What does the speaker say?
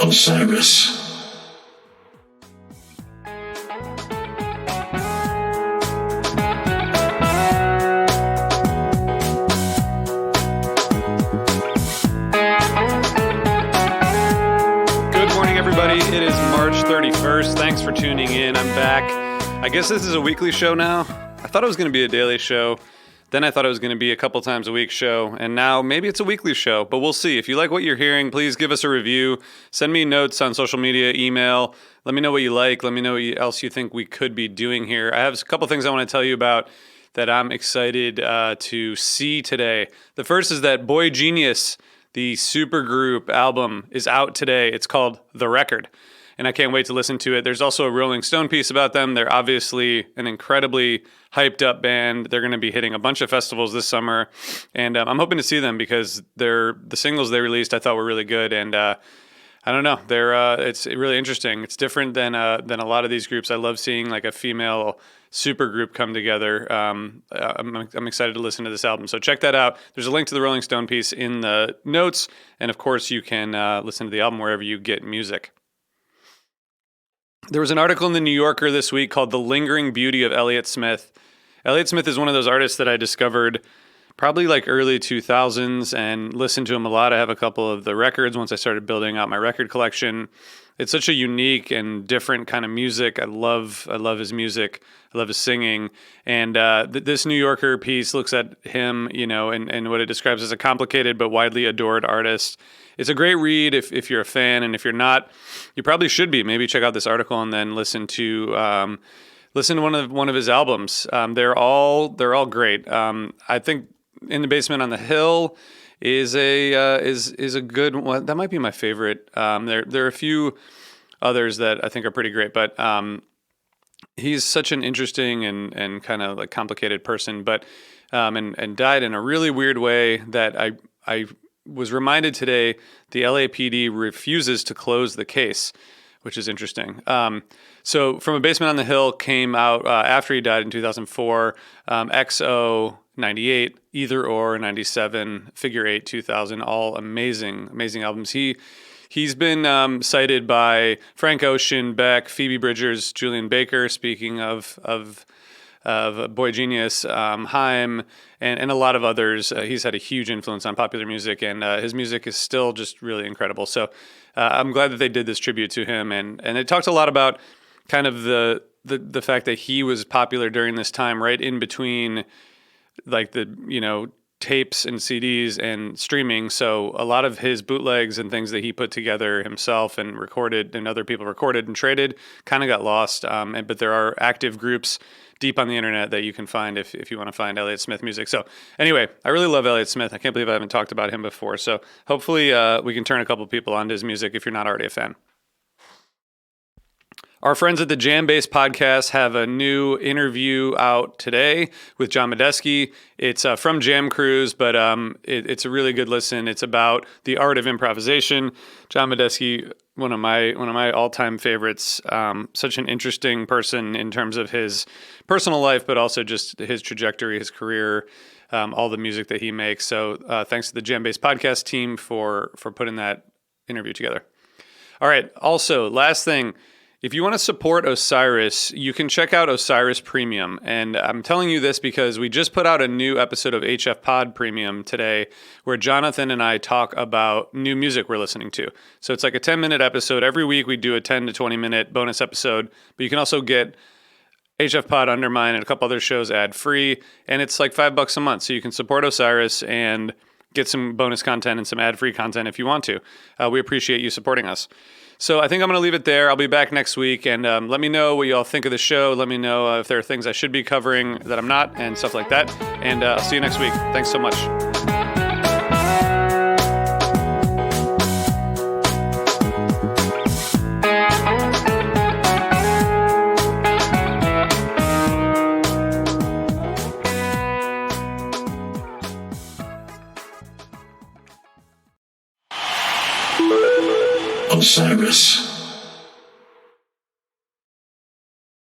Osiris. It is March 31st. Thanks for tuning in. I'm back. I guess this is a weekly show now. I thought it was going to be a daily show. Then I thought it was going to be a couple times a week show. And now maybe it's a weekly show, but we'll see. If you like what you're hearing, please give us a review. Send me notes on social media, email. Let me know what you like. Let me know what else you think we could be doing here. I have a couple things I want to tell you about that I'm excited to see today. The first is that Boygenius, the supergroup album, is out today. It's called The Record, and I can't wait to listen to it. There's also a Rolling Stone piece about them. They're obviously an incredibly hyped up band. They're going to be hitting a bunch of festivals this summer, and I'm hoping to see them because the singles they released I thought were really good, and I don't know. It's really interesting. It's different than a lot of these groups. I love seeing like a female super group come together. I'm excited to listen to this album. So check that out. There's a link to the Rolling Stone piece in the notes. And of course, you can listen to the album wherever you get music. There was an article in the New Yorker this week called The Lingering Beauty of Elliott Smith. Elliott Smith is one of those artists that I discovered probably like early 2000s and listened to him a lot. I have a couple of the records once I started building out my record collection. It's such a unique and different kind of music. I love his music. I love his singing. And this New Yorker piece looks at him, and what it describes as a complicated but widely adored artist. It's a great read if you're a fan, and if you're not, you probably should be. Maybe check out this article and then listen to one of his albums. They're all great. I think In the Basement on the Hill is a good one. That might be my favorite. There are a few others that I think are pretty great, but he's such an interesting and kind of like complicated person, but and died in a really weird way that I was reminded today the LAPD refuses to close the case, which is interesting. So From a Basement on the Hill came out after he died in 2004. XO 98, Either Or 97, Figure 8 2000, all amazing albums. He's been cited by Frank Ocean, Beck, Phoebe Bridgers, Julian Baker, speaking of Boygenius, Haim, and a lot of others. He's had a huge influence on popular music, and his music is still just really incredible. So I'm glad that they did this tribute to him, and it talked a lot about kind of the fact that he was popular during this time, right in between like the tapes and CDs and streaming. So a lot of his bootlegs and things that he put together himself and recorded and other people recorded and traded kind of got lost. But there are active groups deep on the internet that you can find if you want to find Elliott Smith music. So anyway, I really love Elliott Smith. I can't believe I haven't talked about him before. So hopefully we can turn a couple people onto his music if you're not already a fan. Our friends at the JamBase Podcast have a new interview out today with John Medeski. It's from Jam Cruise, but it's a really good listen. It's about the art of improvisation. John Medeski, one of my all-time favorites. Such an interesting person in terms of his personal life, but also just his trajectory, his career, all the music that he makes. So thanks to the JamBase Podcast team for putting that interview together. All right. Also, last thing. If you want to support Osiris, you can check out Osiris Premium. And I'm telling you this because we just put out a new episode of HF Pod Premium today where Jonathan and I talk about new music we're listening to. So it's like a 10-minute episode. Every week we do a 10 to 20-minute bonus episode. But you can also get HF Pod, Undermine, and a couple other shows ad-free. And it's like $5 a month. So you can support Osiris and get some bonus content and some ad-free content if you want to. We appreciate you supporting us. So I think I'm going to leave it there. I'll be back next week, and let me know what you all think of the show. Let me know if there are things I should be covering that I'm not and stuff like that. And I'll see you next week. Thanks so much. Osiris.